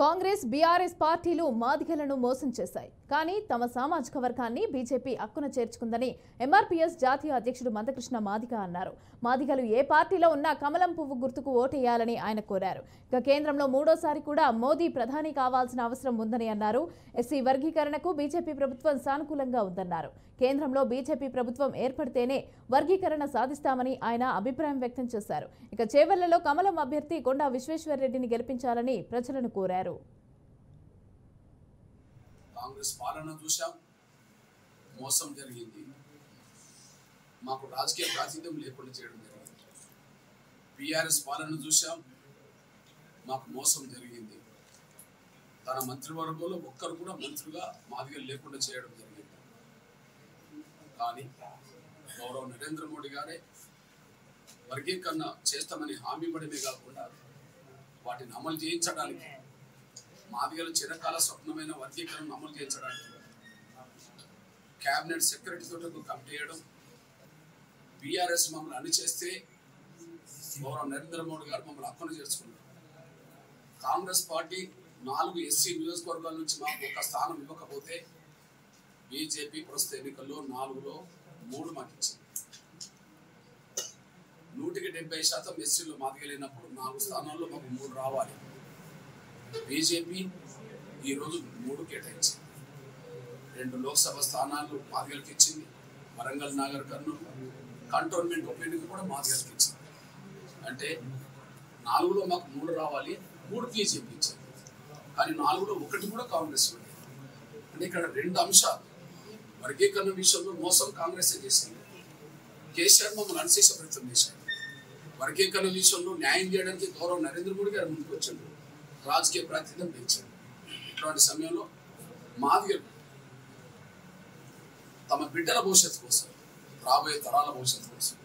Congress BRS పార్టీలు మాదిగలను మోసం చేశాయి. కానీ తమ సామాజిక వర్గాన్ని బీజేపీ అక్కున చేర్చుకుందని ఎంఆర్పీఎస్ జాతీయ అధ్యక్షుడు మందకృష్ణ మాదిగ అన్నారు. మాదిగలు ఏ పార్టీలో ఉన్నా కమలం పువ్వు గుర్తుకు ఓటేయాలని ఆయన కోరారు. ఇక కేంద్రంలో మూడోసారి కూడా మోదీ ప్రధాని కావాల్సిన అవసరం ఉందని అన్నారు. ఎస్సీ వర్గీకరణకు బీజేపీ ప్రభుత్వం సానుకూలంగా ఉందన్నారు. కేంద్రంలో బీజేపీ ప్రభుత్వం ఏర్పడితేనే వర్గీకరణ సాధిస్తామని ఆయన అభిప్రాయం వ్యక్తం చేశారు. ఇక చేవెళ్లలో కమలం అభ్యర్థి కొండా విశ్వేశ్వరరెడ్డిని గెలిపించాలని ప్రజలను కోరారు. కాంగ్రెస్ పాలన చూశాం, మోసం జరిగింది. మాకు రాజకీయ ప్రాతినిధ్యం లేకుండా చేయడం జరిగింది. బీఆర్ఎస్ పాలన చూశాం, మాకు మోసం జరిగింది. తన మంత్రివర్గంలో ఒక్కరు కూడా మంత్రిగా మాదిగలు లేకుండా చేయడం జరిగింది. కానీ గౌరవ నరేంద్ర మోడీ గారే వర్గీకరణ చేస్తామని హామీ ఇవ్వడమే కాకుండా వాటిని అమలు చేయించడానికి, మాదిగల చిరకాల స్వప్నమైన వర్గీకరణను అమలు చేయించడానికి క్యాబినెట్ సెక్రటరీ తోటకు కమిటీ చేయడం, బీఆర్ఎస్ మమ్మల్ని అణిచేస్తే గౌరవ నరేంద్ర మోడీ గారు మమ్మల్ని హక్కును చేర్చుకున్నారు. కాంగ్రెస్ పార్టీ 4 ఎస్సీ నియోజకవర్గాల నుంచి మాకు ఒక స్థానం ఇవ్వకపోతే బీజేపీ ప్రస్తుత ఎన్నికల్లో 4లో 3 మాకు ఇచ్చింది. 170% ఎస్సీలో మాదిగలేనప్పుడు 4 స్థానాల్లో మాకు 3 రావాలి. బీజేపీ ఈరోజు 3 కేటాయించింది. 2 లోక్సభ స్థానాలు మాదిగలకు ఇచ్చింది. వరంగల్, నాగర్ కర్నూలు కంటోన్మెంట్ ఉప ఎన్నిక కూడా మాదిగలకు ఇచ్చింది. అంటే 4లో మాకు 3 రావాలి, 3 బీజేపీ ఇచ్చింది. కానీ 4లో 1 కూడా కాంగ్రెస్ ఉంది. అంటే ఇక్కడ 2 అంశాలు. వర్గీకరణ విషయంలో మోసం కాంగ్రెస్ చేసింది. కేసీఆర్ మమ్మల్ని అణిచేసే ప్రయత్నం చేశారు. వర్గీకరణ విషయంలో న్యాయం చేయడానికి గౌరవ నరేంద్ర మోడీ గారు ముందుకు వచ్చారు. రాజకీయ ప్రాతినిధ్యం పెంచారు. ఇట్లాంటి సమయంలో మాదిగలు తమ బిడ్డల భవిష్యత్తు కోసం, రాబోయే తరాల భవిష్యత్తు కోసం